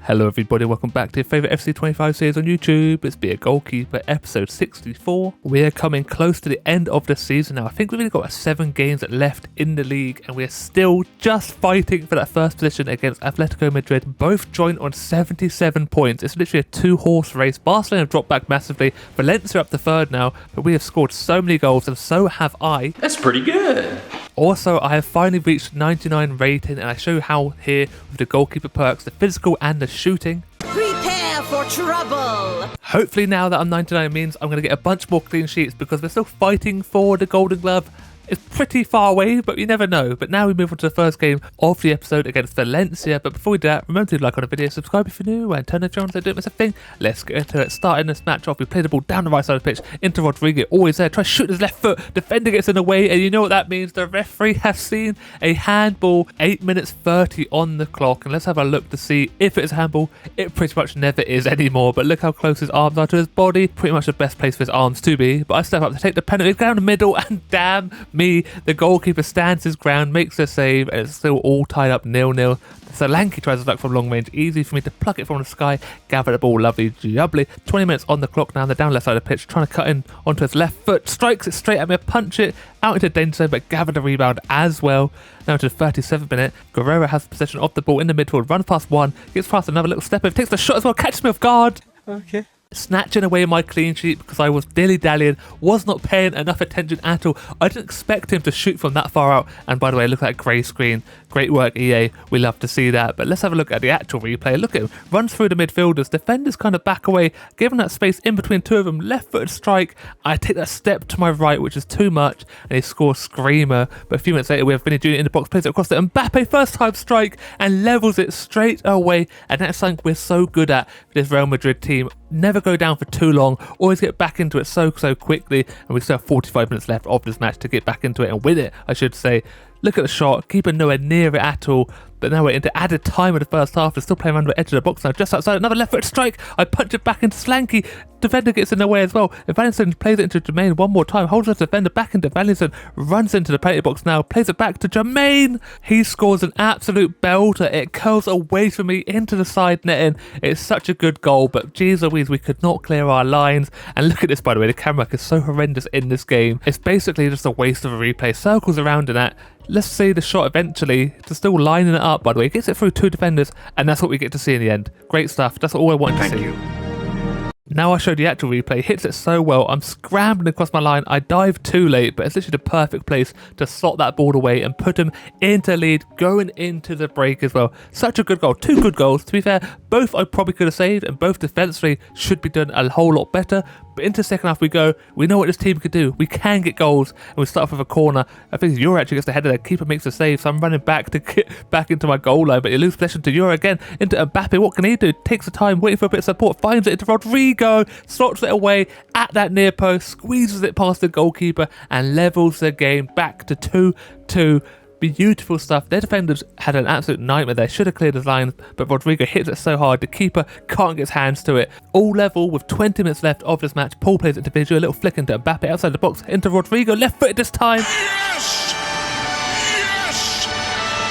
Hello everybody, welcome back to your favourite FC25 series on YouTube. It's Be a Goalkeeper, episode 64. We are coming close to the end of the season now. I think we've only got 7 games left in the league and we are still just fighting for that first position against Atletico Madrid. Both joint on 77 points. It's literally a 2-horse race. Barcelona have dropped back massively. Valencia up to 3rd now, but we have scored so many goals and so have I. That's pretty good. Also, I have finally reached 99 rating and I show you how here with the goalkeeper perks, the physical and the shooting. Prepare for trouble! Hopefully now that I'm 99 means I'm going to get a bunch more clean sheets because we're still fighting for the Golden Glove. It's pretty far away, but you never know. But now we move on to the first game of the episode against Valencia. But before we do that, remember to like on the video, subscribe if you're new, and turn the channel so don't miss a thing. Let's get into it. Starting this match off, we play the ball down the right side of the pitch into Rodrigo. Always there, try to shoot his left foot. Defender gets in the way, and you know what that means. The referee has seen a handball. 8 minutes 30 on the clock. And let's have a look to see if it's a handball. It pretty much never is anymore. But look how close his arms are to his body. Pretty much the best place for his arms to be. But I step up to take the penalty down the middle, and damn me, the goalkeeper stands his ground, makes a save, and it's still all tied up 0-0. Solanke tries to duck from long range, easy for me to pluck it from the sky, gather the ball, lovely, jubbly. 20 minutes on the clock now, the down left side of the pitch, trying to cut in onto his left foot, strikes it straight at me, punch it out into danger zone, but gather the rebound as well. Now to the 37th minute, Guerrero has possession of the ball in the midfield, runs past one, gets past another little step, takes the shot as well, catches me off guard. Okay. Snatching away my clean sheet because I was dilly-dallying, was not paying enough attention at all. I didn't expect him to shoot from that far out. And by the way, look at that grey screen. Great work, EA. We love to see that. But let's have a look at the actual replay. Look at him. Runs through the midfielders. Defenders kind of back away, giving that space in between two of them. Left-footed strike. I take that step to my right, which is too much. And he scores screamer. But a few minutes later, we have Vinny Jr. in the box, plays it across the Mbappe first-time strike and levels it straight away. And that's something we're so good at for this Real Madrid team. Never go down for too long, always get back into it so quickly, and we still have 45 minutes left of this match to get back into it and win it, I should say. Look at the shot, keeper nowhere near it at all, but now we're into added time in the first half. They're still playing around the edge of the box now, just outside, another left foot strike, I punch it back into Solanke, defender gets in the way as well, and Valencia plays it into Jermaine one more time, holds the defender back into Valencia, runs into the penalty box now, plays it back to Jermaine, he scores an absolute belter, it curls away from me into the side netting. It's such a good goal, but geez Louise, we could not clear our lines. And look at this, by the way, the camera work is so horrendous in this game, it's basically just a waste of a replay, circles around in that. Let's see the shot eventually, to still lining it up, by the way, it gets it through 2 defenders, and that's what we get to see in the end. Great stuff, that's all I wanted to see. Now I showed the actual replay, hits it so well, I'm scrambling across my line, I dive too late, but it's literally the perfect place to slot that ball away and put him into lead, going into the break as well. Such a good goal, 2 good goals, to be fair, both I probably could have saved, and both defensively should be done a whole lot better. But into the second half we go, we know what this team can do, we can get goals, and we start off with a corner. I think Euro actually gets the header there, keeper makes a save, so I'm running back to get back into my goal line, but you lose possession to Euro again, into Mbappe. What can he do? Takes the time, waiting for a bit of support, finds it into Rodrigo, slots it away at that near post, squeezes it past the goalkeeper, and levels the game back to 2-2. Beautiful stuff. Their defenders had an absolute nightmare there, should have cleared his lines, but Rodrigo hits it so hard the keeper can't get his hands to it. All level with 20 minutes left of this match. Paul plays it to Visual, a little flick into Mbappe outside the box, into Rodrigo, left footed this time. Yes!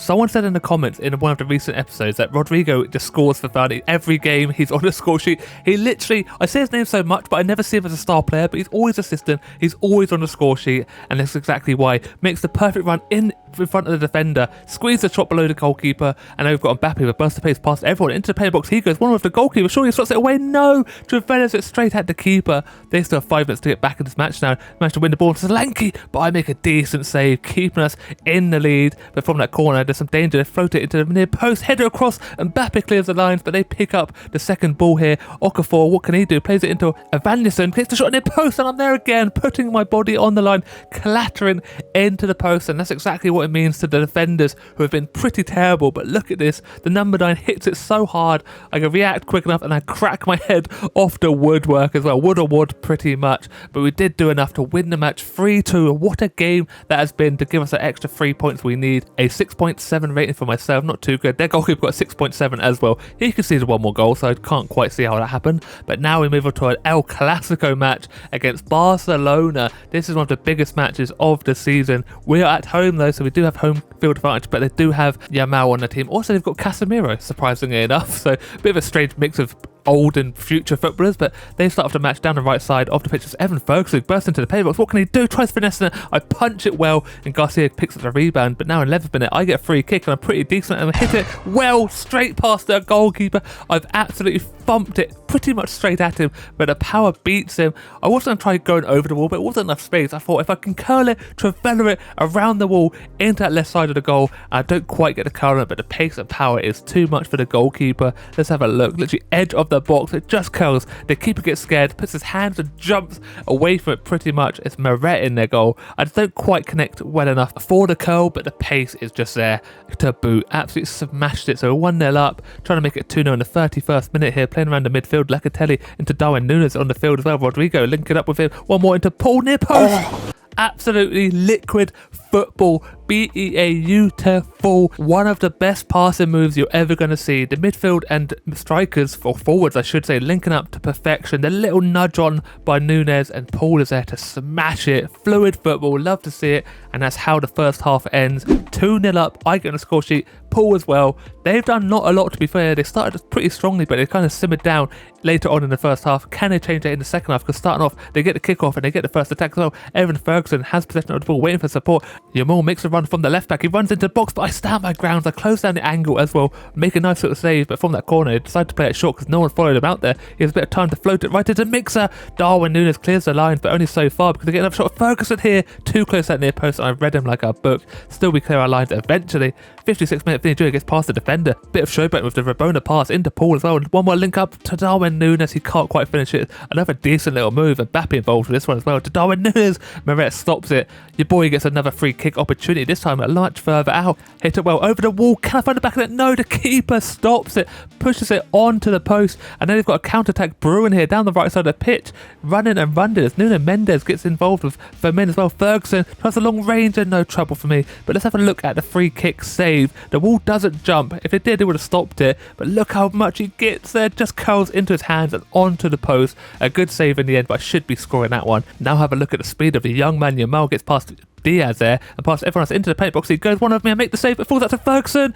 Someone said in the comments in one of the recent episodes that Rodrigo just scores for fun. Every game he's on the score sheet. He literally, I say his name so much, but I never see him as a star player, but he's always assistant. He's always on the score sheet, and that's exactly why. Makes the perfect run in front of the defender, squeeze the shot below the goalkeeper, and now we've got Mbappe with burst of pace past everyone into the penalty box. He goes one with the goalkeeper, surely he slots it away. No, Travella's it straight at the keeper. They still have 5 minutes to get back in this match now. Managed to win the ball to Solanke, but I make a decent save, keeping us in the lead. But from that corner, there's some danger. They float it into the near post, header across, and Mbappe clears the lines, but they pick up the second ball here. Okafor, what can he do? Plays it into Valencia, gets the shot near post, and I'm there again, putting my body on the line, clattering into the post, and that's exactly what it means to the defenders who have been pretty terrible. But look at this, the number 9 hits it so hard, I can react quick enough and I crack my head off the woodwork as well, wood or wood pretty much, but we did do enough to win the match 3-2. What a game that has been to give us that extra 3 points we need. A 6.7 rating for myself, not too good. Their goalkeeper got a 6.7 as well. He conceded 1 more goal, so I can't quite see how that happened. But now we move on to an El Clásico match against Barcelona. This is one of the biggest matches of the season. We are at home though, so we do have home field advantage, but they do have Yamal on the team. Also, they've got Casemiro, surprisingly enough. So a bit of a strange mix of old and future footballers, but they start off the match down the right side of the pitch. It's Evan Ferguson who bursts into the penalty box. What can he do? Tries finessing it. I punch it well, and Garcia picks up the rebound. But now in 11th minute, I get a free kick, and I'm pretty decent, and I hit it well straight past the goalkeeper. I've absolutely thumped it pretty much straight at him, but the power beats him. I was going to try going over the wall, but it wasn't enough space. I thought if I can curl it, traveller it around the wall into that left side of the goal, I don't quite get the curl on it, but the pace and power is too much for the goalkeeper. Let's have a look. Literally edge of the box, it just curls. The keeper gets scared, puts his hands and jumps away from it pretty much. It's Meret in their goal. I just don't quite connect well enough for the curl, but the pace is just there to boot. Absolutely smashed it. So 1-0 up, trying to make it 2-0 in the 31st minute here, playing around the midfield. Locatelli into Darwin Núñez on the field as well. Rodrigo linking up with him. One more into Paul near post. Absolutely liquid football. Beautiful. One of the best passing moves you're ever going to see. The midfield and strikers, or forwards I should say, linking up to perfection. The little nudge on by Núñez, and Paul is there to smash it. Fluid football, love to see it, and that's how the first half ends. 2-0 up, I get on the score sheet, Paul as well. They've done not a lot, to be fair. They started pretty strongly, but they kind of simmered down later on in the first half. Can they change that in the second half? Because starting off, they get the kick-off and they get the first attack as well. Evan Ferguson has possession of the ball, waiting for support. Yamal makes a run from the left back. He runs into the box, but I stand my ground. I close down the angle as well, make a nice little save, but from that corner, he decided to play it short because no one followed him out there. He has a bit of time to float it right into Mixer. Darwin Núñez clears the lines, but only so far because they get another shot of Ferguson here. Too close at near post, and I read him like a book. Still, we clear our lines eventually. 56 minute Vinny Jr. gets past the defender. Bit of showboat with the Rabona pass into Paul as well. And one more link up to Darwin Núñez. He can't quite finish it. Another decent little move, and Mbappe involved with this one as well. To Darwin Núñez. Meret stops it. Your boy gets another free kick opportunity, this time much further out. Hit it well over the wall. Can I find the back of it? No, the keeper stops it, pushes it onto the post, and then they've got a counter-attack brewing here down the right side of the pitch. Running and running as Nuno Mendes gets involved with Firmino as well. Ferguson tries a long range and no trouble for me. But let's have a look at the free kick save. The wall doesn't jump. If it did, it would have stopped it. But look how much he gets there. Just curls into his hands and onto the post. A good save in the end, but I should be scoring that one. Now have a look at the speed of the young man. Yamal gets past Diaz there and past everyone else into the paint box. He goes one of me and make the save, but falls out to Ferguson.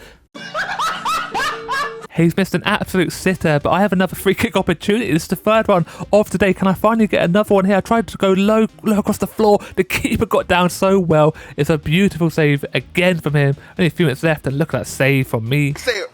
He's missed an absolute sitter, but I have another free kick opportunity. This is the third one of today. Can I finally get another one here? I tried to go low across the floor. The keeper got down so well. It's a beautiful save again from him. Only a few minutes left, and look at that save from me. Say,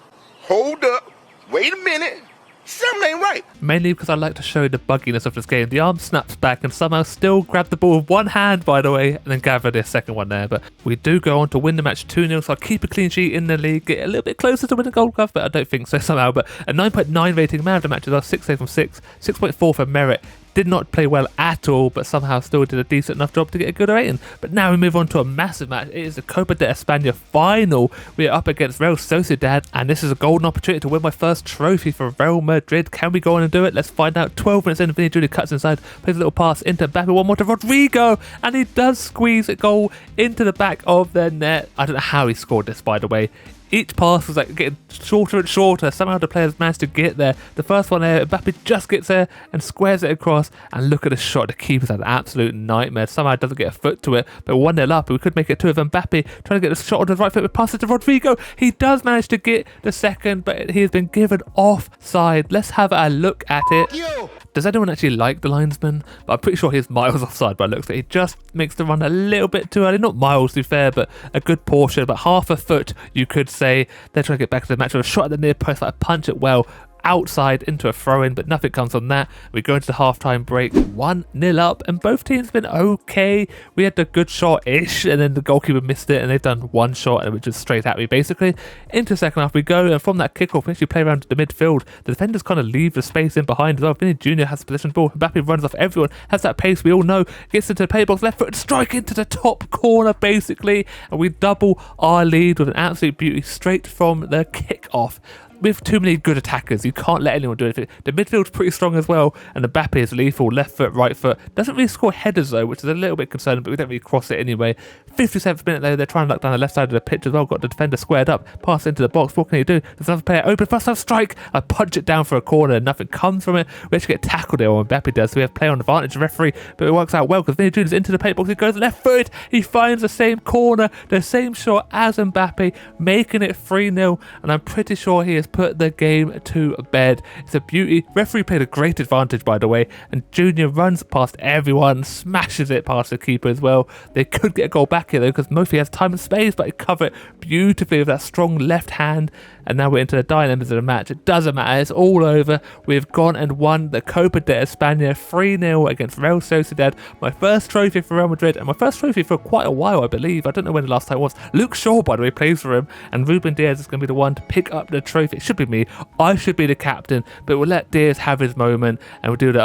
hold up, wait a minute. Something ain't right. Mainly because I like to show the bugginess of this game. The arm snaps back and somehow still grab the ball with one hand, by the way, and then gather the second one there. But we do go on to win the match 2-0, so I'll keep a clean sheet in the league, get a little bit closer to win the Gold Glove, but I don't think so somehow. But a 9.9 rating, man of the match as well, 6 save from 6, 6.4 for Meret. Did not play well at all, but somehow still did a decent enough job to get a good rating. But now we move on to a massive match. It is the Copa de España final. We are up against Real Sociedad, and this is a golden opportunity to win my first trophy for Real Madrid. Can we go on and do it? Let's find out. 12 minutes in, Vinny Jr. cuts inside, plays a little pass into Mbappe, one more to Rodrigo, and he does squeeze a goal into the back of the net. I don't know how he scored this, by the way. Each pass was like getting shorter and shorter. Somehow the players managed to get there. The first one there, Mbappe just gets there and squares it across. And look at the shot. The keeper's had an absolute nightmare. Somehow doesn't get a foot to it. But 1-0 up. We could make it 2 of Mbappe trying to get the shot on the right foot. We pass it to Rodrigo. He does manage to get the second, but he has been given offside. Let's have a look at it. Does anyone actually like the linesman? But I'm pretty sure he's miles offside by looks. He just makes the run a little bit too early. Not miles, to be fair, but a good portion. But half a foot, you could say. They're trying to get back to the match with a shot at the near post. Like punch it well outside into a throw-in, but nothing comes from that. We go into the half-time break, 1-0 up, and both teams have been okay. We had the good shot-ish, and then the goalkeeper missed it, and they've done one shot, and it was just straight at me, basically. Into the second half we go, and from that kick-off, we actually play around the midfield. The defenders kind of leave the space in behind as well. Vinny Jr. has the possession ball. Mbappe runs off everyone, has that pace we all know, gets into the pay box, left foot, strike into the top corner, basically, and we double our lead with an absolute beauty straight from the kick-off. with too many good attackers, you can't let anyone do anything. The midfield's pretty strong as well, and Mbappe is lethal, left foot, right foot. Doesn't really score headers though, which is a little bit concerning, but we don't really cross it anyway. 57th minute though, they're trying to knock down the left side of the pitch as well. Got the defender squared up, pass into the box. What can you do? There's another player open, first time strike. I punch it down for a corner, nothing comes from it. We actually get tackled there when Mbappe does, so we have player on advantage, referee, but it works out well because Vinny Jr.'s into the paint box. He goes left foot, he finds the same corner, the same shot as Mbappe, making it 3-0, and I'm pretty sure he has put the game to bed. It's a beauty. Referee played a great advantage, by the way, and Junior runs past everyone, smashes it past the keeper as well. They could get a goal back here though because Murphy has time and space, but he covered it beautifully with that strong left hand. And now we're into the dying embers of the match. It doesn't matter, it's all over. We've gone and won the Copa de España 3-0 against Real Sociedad. My first trophy for Real Madrid, and my first trophy for quite a while, I believe. I don't know when the last time was. Luke Shaw, by the way, plays for him, and Ruben Diaz is going to be the one to pick up the trophy. It should be me. I should be the captain, but we'll let Diaz have his moment, and we'll do the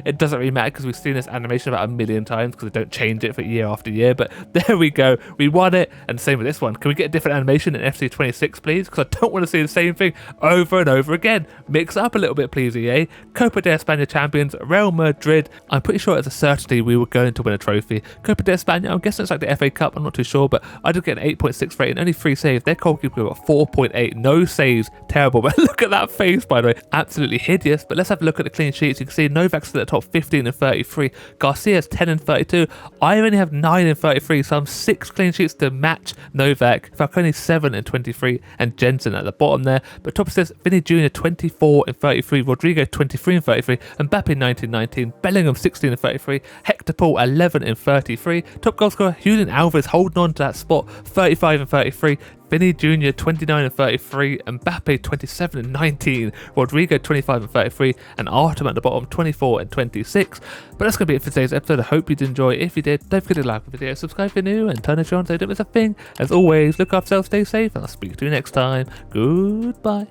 It doesn't really matter because we've seen this animation about 1,000,000 times because they don't change it for year after year, but there we go. We won it, and same with this one. Can we get a different animation in FC 26, please? Because I don't want to see the same thing over and over again. Mix up a little bit, please, EA. Copa de España champions, Real Madrid. I'm pretty sure it's a certainty we were going to win a trophy. Copa de España, I'm guessing it's like the FA Cup, I'm not too sure, but I did get an 8.6 rating, only 3 saves. Their goalkeeper got 4.8, no saves, terrible. But look at that face, by the way, absolutely hideous. But let's have a look at the clean sheets. You can see Novak's at the top, 15 and 33. Garcia's 10 and 32. I only have 9 and 33, so I'm 6 clean sheets to match Novak. Falcone 7 and 23, and Jensen at the bottom there. But top says Vinny Jr. 24 and 33, Rodrigo 23 and 33, Mbappe 19, Bellingham 16 and 33, Hector Paul 11 and 33. Top goal scorer Julian Alvarez holding on to that spot, 35 and 33. Vinny Jr. 29 and 33, Mbappe 27 and 19, Rodrigo 25 and 33, and Artem at the bottom 24 and 26. But that's going to be it for today's episode. I hope you did enjoy. If you did, don't forget to like the video, subscribe if you're new, and turn it on so you don't miss a thing. As always, look after yourself, stay safe, and I'll speak to you next time. Goodbye.